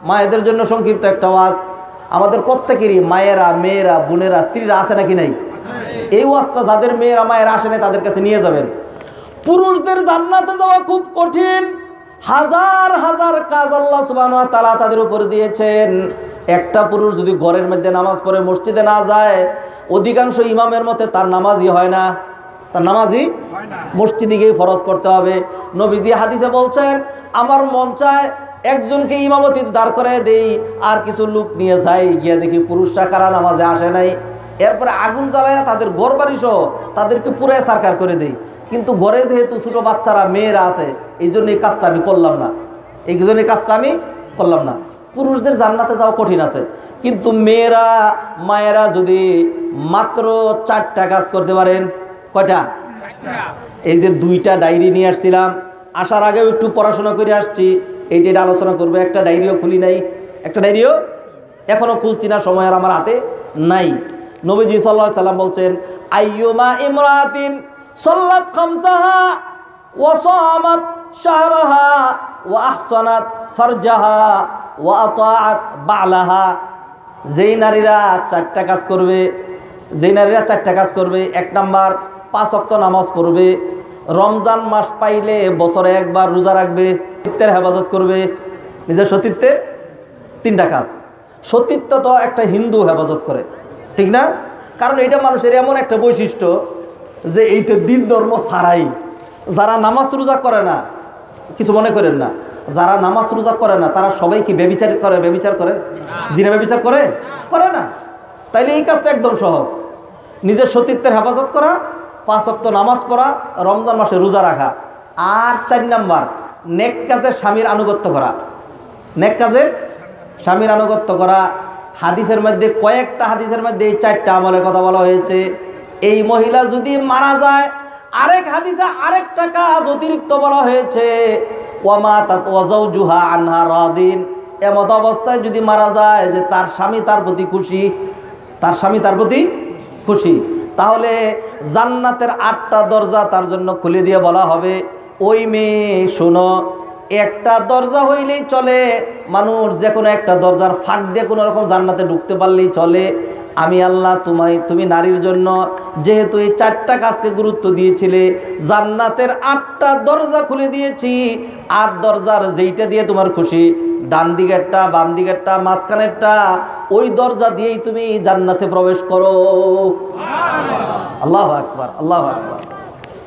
মায়েদের জন্য সংক্ষিপ্ত একটা ওয়াজ। আমাদের প্রত্যেকেরই মায়েরা, মেয়েরা, বোনেরা, স্ত্রীরা আছে নাকি নাই? এই ওয়াজটা যাদের মেয়েরা মায়েরা আসে নাই তাদের কাছে নিয়ে যাবেন। পুরুষদের জান্নাতে যাওয়া খুব কঠিন, হাজার হাজার কাজ আল্লাহ সুবহানাহু ওয়া তাআলা তাদের উপর দিয়েছেন। একটা পুরুষ যদি ঘরের মধ্যে নামাজ পড়ে মসজিদে না যায়, অধিকাংশ ইমামের মতে তার নামাজই হয় না, তার নামাজই মসজিদে গিয়ে ফরজ পড়তে হবে। নবীজি হাদিসে বলছেন, আমার মন চায় একজনকে ইমামতিতে দাঁড় করে দেই, আর কিছু লোক নিয়ে যাই, গিয়ে দেখি পুরুষরা কারা নামাজে আসে নাই, এরপরে আগুন জ্বালায় তাদের ঘর বাড়ি সহ তাদেরকে পুরাই সারকার করে দেই। কিন্তু ঘরে যেহেতু ছোটো বাচ্চারা, মেয়েরা আছে, এই জন্য এই কাজটা আমি করলাম না, এই জন্য এই কাজটা আমি করলাম না। পুরুষদের জান্নাতে যাওয়া কঠিন আছে, কিন্তু মেয়েরা, মায়েরা যদি মাত্র 4টা কাজ করতে পারেন। কয়টা? এই যে 2টা ডায়েরি নিয়ে আসছিলাম, আসার আগেও একটু পড়াশোনা করে আসছি, এইটা আলোচনা করবো। একটা ডায়েরিও খুলি নাই, একটা ডায়েরিও এখনও খুলছি না, সময় আর আমার হাতে নাই। নবীজি সাল্লাল্লাহু আলাইহি সাল্লাম বলছেন, আইয়ুমা ইমরাতিন সাল্লাত খামসাহা ওয়া সামাত শাহরাহা ওয়া আহসানাত ফারজাহা ওয়া আতাআত বালাহা। যেই নারীরা 4টা কাজ করবে, যেই নারীরা 4টা কাজ করবে, 1 নাম্বার 5 ওয়াক্ত নামাজ পড়বে, রমজান মাস পাইলে বছরে একবার রোজা রাখবে, সতীত্বের হেফাজত করবে, নিজের সতীত্বের 3টা কাজ। সতীত্ব তো একটা হিন্দু হেফাজত করে, ঠিক না? কারণ এটা মানুষের এমন একটা বৈশিষ্ট্য যে এইটা দিন ধর্ম ছাড়াই, যারা নামাজ রোজা করে না, কিছু মনে করেন না, যারা নামাজ রোজা করে না তারা সবাই কি ব্যভিচার করে? ব্যভিচার করে? জিনা ব্যভিচার করে? করে না। তাইলে এই কাজটা একদম সহজ, নিজের সতীত্বের হেফাজত করা, 5 ওয়াক্ত নামাজ পড়া, রমজান মাসে রোজা রাখা। আর 4 নাম্বার, নেক কাজের স্বামীর আনুগত্য করা, নেক কাজের স্বামীর আনুগত্য করা। হাদিসের মধ্যে, কয়েকটা হাদিসের মধ্যে এই 4টা আমলের কথা বলা হয়েছে। এই মহিলা যদি মারা যায়, আরেক হাদিসে আরেকটা কাজ অতিরিক্ত বলা হয়েছে, ওয়ামাতাত ওয়া যাওজুহা আনহা রাদিন। এমত অবস্থায় যদি মারা যায় যে তার স্বামী তার প্রতি খুশি, তার স্বামী তার প্রতি খুশি, তাহলে জান্নাতের 8টা দরজা তার জন্য খুলে দিয়ে বলা হবে, ওই মেয়ে শোনো, একটা দরজা হইলেই চলে, মানুষ যে কোনো একটা দরজার ফাঁক দিয়ে কোনো রকম জান্নাতে ঢুকতে পারলেই চলে। আমি আল্লাহ তুমি নারীর জন্য যেহেতু এই 4টা কাজকে গুরুত্ব দিয়েছিলে, জান্নাতের 8টা দরজা খুলে দিয়েছি। 8 দরজার যেইটা দিয়ে তোমার খুশি, ডান দিকেরটা, বাম দিকেরটা, মাঝখানেরটা, ওই দরজা দিয়েই তুমি জান্নাতে প্রবেশ করো। আল্লাহু আকবার, আল্লাহু আকবার।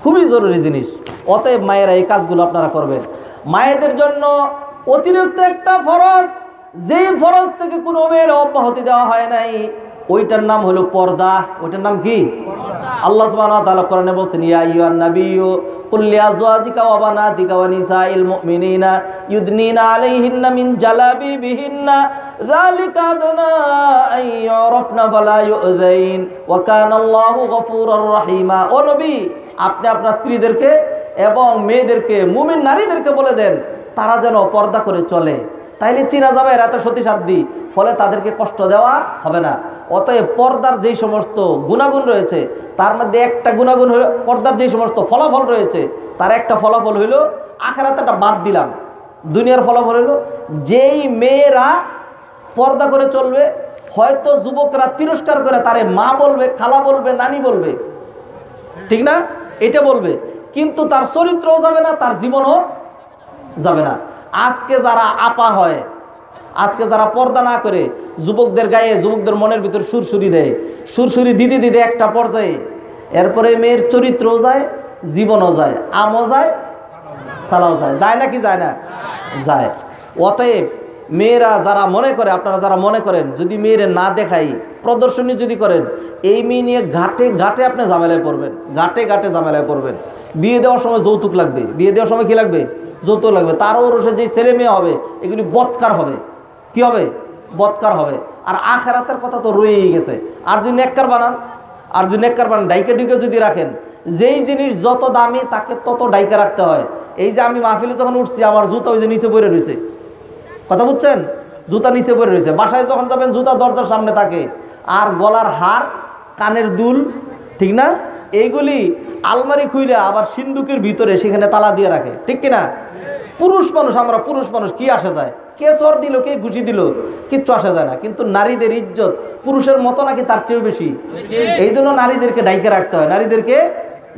খুবই জরুরি জিনিস। অতএব মায়েরা এই কাজগুলো আপনারা করবেন। মায়েদের জন্য অতিরিক্ত একটা ফরজ, যেই ফরজ থেকে কোনো মেয়ের অব্যাহতি দেওয়া হয় নাই, ওইটার নাম হলো পর্দা। ওইটার নাম কি? আল্লাহ সুবহানাহু ওয়া তাআলা কোরআনে বলছেন, ইয়া আইয়ুহান নাবিয়্যু কুল লিআজওয়াজিকা ওয়া বানাতিকা ওয়া নিসাইল মুমিনিনা ইউদনিনা আলাইহিন্না মিন জালাবিবিহিন্না যালিকা আদনা আন ইউরাফনা ফালা ইউযাইন ওয়া কানা আল্লাহু গফুরুর রহিমা। ও নবী, আপনি আপনার স্ত্রীদেরকে এবং মেয়েদেরকে, মুমিন নারীদেরকে বলে দেন তারা যেন পর্দা করে চলে, তাইলে চিনা যাবে এরা তো সতী সাধ্যী, ফলে তাদেরকে কষ্ট দেওয়া হবে না। অতএব পর্দার যেই সমস্ত গুণাগুণ রয়েছে, তার মধ্যে একটা গুণাগুণ হলো, পর্দার যেই সমস্ত ফলাফল রয়েছে তার একটা ফলাফল হইল, আখিরাতটা বাদ দিলাম, দুনিয়ার ফলাফল হইল, যেই মেয়েরা পর্দা করে চলবে, হয়তো যুবকরা তিরস্কার করে তারে মা বলবে, খালা বলবে, নানি বলবে, ঠিক না? এটা বলবে, কিন্তু তার চরিত্রও যাবে না, তার জীবনও যাবে না। আজকে যারা আপা হয়, আজকে যারা পর্দা না করে যুবকদের গায়ে, যুবকদের মনের ভিতর সুরসুরি দেয়, সুরসুরি দিতে দিতে একটা পর্যায়ে এরপরে মেয়ের চরিত্রও যায়, জীবনও যায়, আমও যায়, সালাও যায়। যায় না কি যায় না? যায়। অতএব মেয়েরা যারা মনে করে, আপনারা যারা মনে করেন যদি মেয়েরে না দেখাই, প্রদর্শনী যদি করেন, এই মেয়ে নিয়ে ঘাটে ঘাটে আপনি ঝামেলায় পড়বেন, ঘাটে ঘাটে ঝামেলায় পড়বেন। বিয়ে দেওয়ার সময় যৌতুক লাগবে, বিয়ে দেওয়ার সময় কি লাগবে? যৌতুক লাগবে। তারও রসে যে ছেলে মেয়ে হবে এগুলি বৎকার হবে। কি হবে? বৎকার হবে। আর আখিরাতের কথা তো রয়েই গেছে। আর যদি নেককার বানান, আর যদি নেককার বানান, ডাইকে ডুইকে যদি রাখেন, যেই জিনিস যত দামি তাকে তত ডাইকে রাখতে হয়। এই যে আমি মাহফিলে যখন উঠছি, আমার জুতা ওই যে নিচে পড়ে রয়েছে, কথা বুঝছেন? জুতা নিচে পড়ে রয়েছে। বাসায় যখন যাবেন জুতা দরজার সামনে থাকে, আর গলার হার, কানের দুল, ঠিক না, এইগুলি আলমারি খুইলে আবার সিন্দুকের ভিতরে সেখানে তালা দিয়ে রাখে, ঠিক কিনা? পুরুষ মানুষ, আমরা পুরুষ মানুষ কি আসে যায়, কে চর দিল কে ঘুষি দিল কিচ্ছু আসে যায় না, কিন্তু নারীদের ইজ্জত পুরুষের মতো নাকি তার চেয়েও বেশি। এই জন্য নারীদেরকে ডাইকে রাখতে হয়, নারীদেরকে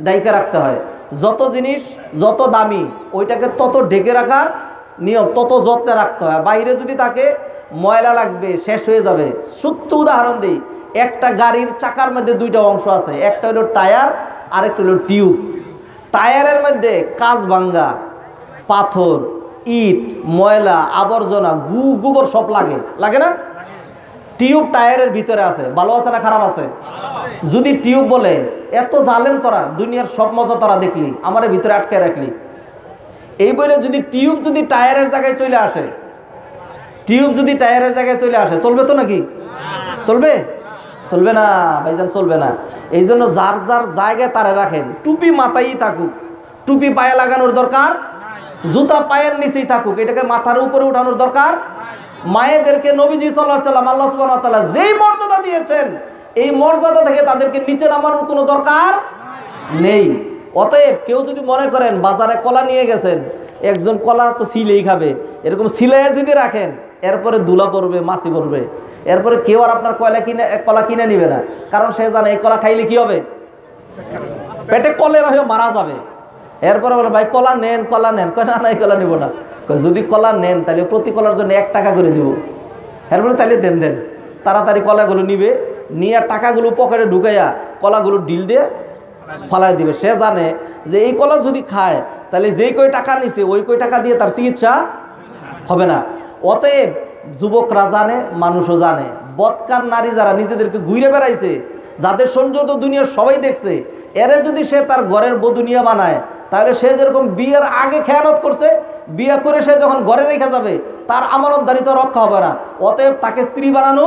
ডাইকে রাখতে হয়। যত জিনিস যত দামি ওইটাকে তত ঢেকে রাখার নিয়ম, তত যত্নে রাখতে হয়। বাইরে যদি তাকে ময়লা লাগবে, শেষ হয়ে যাবে। সত্য উদাহরণ দিই, একটা গাড়ির চাকার মধ্যে দুইটা অংশ আছে, একটা হলো টায়ার আর একটা হলো টিউব। টায়ারের মধ্যে কাঁচ ভাঙ্গা, পাথর, ইট, ময়লা, আবর্জনা, গোবর সব লাগে, লাগে না? টিউব টায়ারের ভিতরে আছে, ভালো আছে না খারাপ আছে? যদি টিউব বলে এত জালেম তোরা, দুনিয়ার সব মজা তোরা দেখলি, আমার ভিতরে আটকে রাখলি, এই বলে যদি টিউব যদি টায়ারের জায়গায় চলে আসে, টিউব যদি টায়ারের জায়গায় চলে আসে, চলবে তো নাকি? চলবে? চলবে না ভাইজান, চলবে না। এই জন্য যার যার জায়গায় তারা রাখেন। টুপি মাথায় থাকুক, টুপি পায়ে লাগানোর দরকার, জুতা পায়ের নিচেই থাকুক, এটাকে মাথার উপরে উঠানোর দরকার। মায়েদেরকে নবীজি সাল্লাল্লাহু আলাইহি ওয়াসাল্লাম আল্লাহ সুবহানাহু ওয়া তাআলা যেই মর্যাদা দিয়েছেন, এই মর্যাদা থেকে তাদেরকে নিচে নামানোর কোনো দরকার নেই। অতএব কেউ যদি মনে করেন বাজারে কলা নিয়ে গেছেন, একজন কলা তো সিলেই খাবে, এরকম সিলাই যদি রাখেন, এরপরে দুলা পড়বে, মাছি পড়বে, এরপরে কেউ আর আপনার কলা কিনে নিবে না, কারণ সে জানে এই কলা খাইলে কি হবে, পেটে কলেরা হয়ে মারা যাবে। এরপরে বলে ভাই কলা নেন, কলা নেন, কয় না না এই কলা নিব না। যদি কলা নেন তাহলে প্রতি কলার জন্য 1 টাকা করে দিব। এরপরে তাহলে দেন দেন, তাড়াতাড়ি কলাগুলো নিবে, নিয়ে টাকাগুলো পকেটে ঢুকাইয়া কলাগুলো ডিল দিয়ে ফলাই দিবে। সে জানে যে এই কলা যদি খায় তাহলে যেই কই টাকা নিছে ওই কই টাকা দিয়ে তার চিকিৎসা হবে না। অতএব যুবকরা জানে, মানুষও জানে, বদকার নারী যারা নিজেদেরকে ঘুরে বেড়াইছে, যাদের সৌন্দর্য দুনিয়ার সবাই দেখছে, এরে যদি সে তার ঘরের বধূনিয়া বানায়, তাহলে সে যেরকম বিয়ের আগে খেয়ানত করছে, বিয়ে করে সে যখন ঘরে রেখে যাবে তার আমানতদারিতা রক্ষা হবে না। অতএব তাকে স্ত্রী বানানো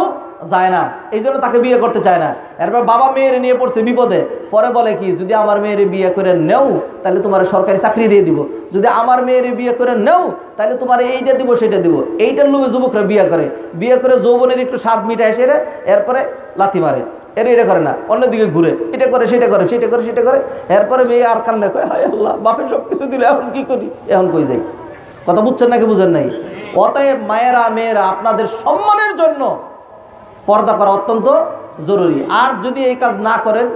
যায় না, এই জন্য তাকে বিয়ে করতে চায় না। এরপর বাবা মেয়েরে নিয়ে পড়ছে বিপদে, পরে বলে কি, যদি আমার মেয়েরে বিয়ে করে নেও তাহলে তোমার সরকারি চাকরি দিয়ে দিব, যদি আমার মেয়েরে বিয়ে করে নেও তাহলে তোমার এইটা দিব সেটা দিব। এইটার লোভে যুবকরা বিয়ে করে যৌবনের একটু স্বাদ মিটা এসে এরপরে লাথি মারে, এটা করে না, অন্যদিকে ঘুরে এটা করে সেটা করে সেটা করে সেটা করে। এরপরে মেয়ে আর কান্না কয়, হায় আল্লাহ, বাপের সব কিছু দিলে এখন কি করি, এখন কই যাই। কথা বুঝছেন নাকি বুঝেন নাই? অতএব মায়েরা মেয়েরা আপনাদের সম্মানের জন্য পর্দা করা অত্যন্ত জরুরি। আর যদি এই কাজ না করেন,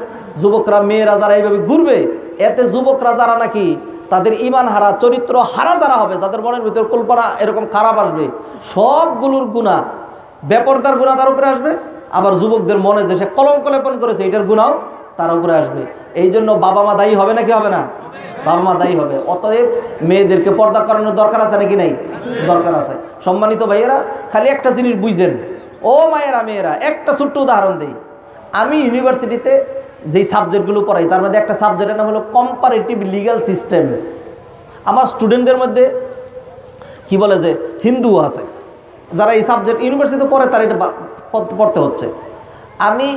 যুবকরা মেয়েরা যারা এইভাবে ঘুরবে, এতে যুবকরা যারা নাকি তাদের ঈমান হারা, চরিত্র হারা যারা হবে, যাদের মনের ভিতর কল্পনা এরকম খারাপ আসবে, সবগুলোর গুনাহ, বেপরদার গুনাহ তার উপরে আসবে, আবার যুবকদের মনে যে সে কলঙ্ক লেপন করেছে এটার গুনাহও তার উপরে আসবে। এই জন্য বাবা মা দায়ী হবে নাকি হবে না? বাবা মা দায়ী হবে। অতএব মেয়েদেরকে পর্দা করানোর দরকার আছে নাকি নেই? দরকার আছে। সম্মানিত ভাইয়েরা, খালি একটা জিনিস বুঝছেন, ও মায়েরা মেয়েরা, একটা ছোট্ট উদাহরণ দিই। আমি ইউনিভার্সিটিতে যেই সাবজেক্টগুলো পড়াই তার মধ্যে একটা সাবজেক্টের নাম হলো কম্পারেটিভ লিগ্যাল সিস্টেম। আমার স্টুডেন্টদের মধ্যে কি বলে যে হিন্দু আছে, যারা এই সাবজেক্ট ইউনিভার্সিটিতে পড়ে তারা এটা পড়তে হচ্ছে। আমি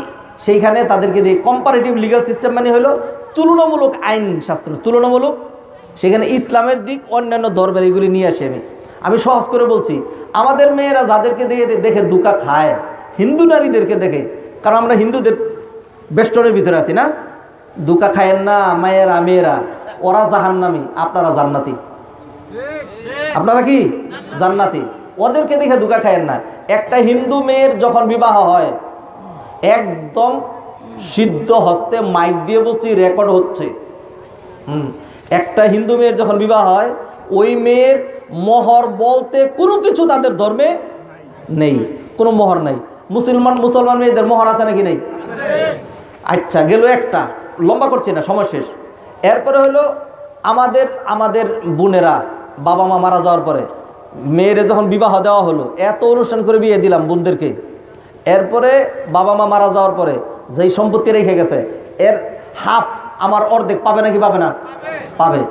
সেইখানে তাদেরকে দিই কম্পারেটিভ লিগ্যাল সিস্টেম, মানে হলো তুলনামূলক আইন শাস্ত্র, তুলনামূলক। সেখানে ইসলামের দিক, অন্যান্য ধর্মের এগুলি নিয়ে আসি। আমি সহজ করে বলছি, আমাদের মেয়েরা যাদেরকে দেখে ধোঁকা খায়, হিন্দু নারীদেরকে দেখে, কারণ আমরা হিন্দুদের বেষ্টনের ভিতরে আছি না, ধোঁকা খায়েন না মায়েরা মেয়েরা, ওরা জাহান্নামী, আপনারা জান্নাতি। আপনারা কি জান্নাতি? ওদেরকে দেখে ধোঁকা খায়েন না। একটা হিন্দু মেয়ের যখন বিবাহ হয়, একদম সিদ্ধ হস্তে মাইক দিয়ে বলছি, রেকর্ড হচ্ছে, একটা হিন্দু মেয়ের যখন বিবাহ হয়, ওই মেয়ের মোহর বলতে কোনো কিছু তাদের ধর্মে নেই, কোনো মোহর নাই। মুসলমান মেয়েদের মোহর আছে নাকি নেই? আচ্ছা, গেল একটা, লম্বা করছি না, সময় শেষ। এরপরে হলো আমাদের বোনেরা, বাবা মা মারা যাওয়ার পরে মেয়েরে যখন বিবাহ দেওয়া হলো, এত অনুষ্ঠান করে বিয়ে দিলাম বোনদেরকে, এরপরে বাবা মা মারা যাওয়ার পরে যেই সম্পত্তি রেখে গেছে এর হাফ আমার অর্ধেক পাবে নাকি পাবে না? পাবে।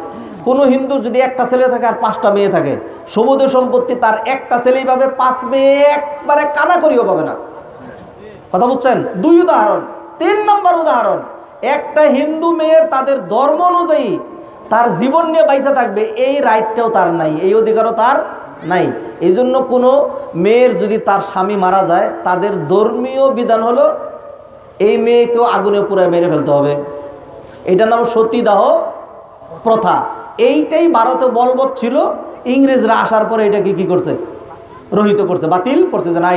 কোনো হিন্দুর যদি একটা ছেলে থাকে আর 5টা মেয়ে থাকে, সমুদ্র সম্পত্তি তার একটা ছেলেই পাবে, 5 মেয়ে একবারে কানা করিও পাবে না। কথা বুঝছেন? 2 উদাহরণ। 3 নম্বর উদাহরণ, একটা হিন্দু মেয়ের তাদের ধর্ম অনুযায়ী তার জীবন নিয়ে বাইসা থাকবে, এই রাইটটাও তার নাই, এই অধিকারও তার নাই। এই জন্য কোনো মেয়ের যদি তার স্বামী মারা যায়, তাদের ধর্মীয় বিধান হলো এই মেয়েকেও আগুনে পুরায় মেরে ফেলতে হবে। এটার নাম সতীদাহ প্রথা, এইটাই ভারতে বলবৎ ছিল। ইংরেজরা আসার পরে এটাকে কি করছে? রহিত করছে, বাতিল করছে, যে না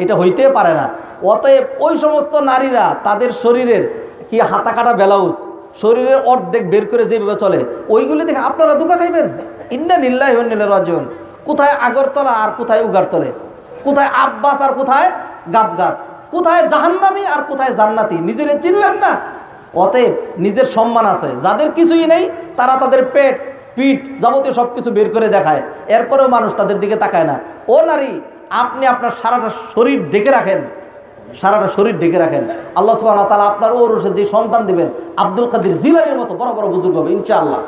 এটা হইতে পারে না। অতএব ওই সমস্ত নারীরা তাদের শরীরের কি হাতা কাটা ব্লাউজ, শরীরের অর্ধেক বের করে যেভাবে চলে, ওইগুলি দেখে আপনারা ধোঁকা খাইবেন। ইন্না লিল্লাহি ওয়া ইন্না ইলাইহি রাজিউন। কোথায় আগরতলা আর কোথায় উগারতলে, কোথায় আব্বাস আর কোথায় গাবগাছ, কোথায় জাহান্নামী আর কোথায় জান্নাতি, নিজেরা চিনলেন না। অতএব নিজের সম্মান আছে, যাদের কিছুই নেই তারা তাদের পেট পিঠ যাবতীয় সব কিছু বের করে দেখায়, এরপরেও মানুষ তাদের দিকে তাকায় না। ও নারী, আপনি আপনার সারাটা শরীর ঢেকে রাখেন, সারাটা শরীর ঢেকে রাখেন। আল্লাহ সুবহানাহু ওয়া তাআলা আপনার ওরসের যে সন্তান দিবেন আব্দুল কাদের জিলানীর মতো বড় বড় বুজুর্গ হবে ইনশাআল্লাহ।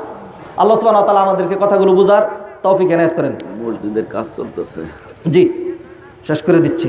আল্লাহ সুবহানাহু ওয়া তাআলা আমাদেরকে কথাগুলো বোঝার তৌফিক এনায়েত করেন। মসজিদের কাজ চলতেছে, জি শেষ করে দিচ্ছি।